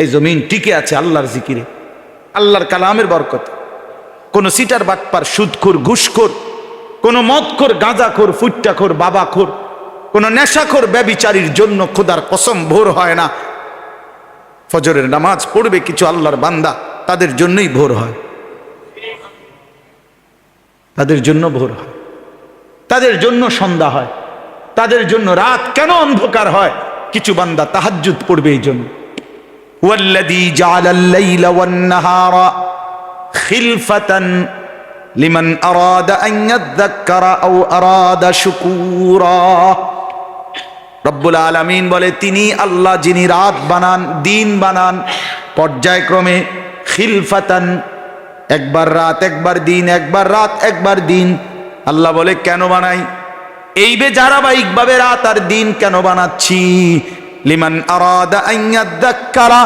এই জমিন টিকে আছে আল্লাহর জিকিরে, আল্লাহর কালামের বরকতে। কোন সিটার বাটপার, সুদখোর, ঘুষখোর, কোন মদখোর, গাঁজাখোর, ফুট্টাখোর, বাবাখোর, কোন নেশাখোর, ব্যভিচারীর জন্য খোদার কসম ভোর হয় না। ফজরের নামাজ পড়বে কিছু আল্লাহর বান্দা, তাদের জন্যই ভোর হয়, তাদের জন্য ভোর হয়, তাদের জন্য সন্ধ্যা হয়, তাদের জন্য রাত কেন অন্ধকার হয়? কিছু বান্দা তাহাজ্জুদ পড়বে এই জন্য। ওয়াল্লাযী জাআলাল লাইলা ওয়ান নাহারা খিলফাতান লিমান আরাদা আন ইয়াযাক্কারা আও আরাদা শুকুরা। রব্বুল আলামিন বলে, তিনি আল্লাহ যিনি রাত বানান, দিন বানান পর্যায়ক্রমে, খিলফাতান, একবার রাত একবার দিন, একবার রাত একবার দিন। আল্লাহ বলে, কেন বানাই? এই ধারাবাহিকভাবে রাত আর দিন কেন বানাচ্ছি? লিমান আরাদা আন ইয়াযাক্কারা,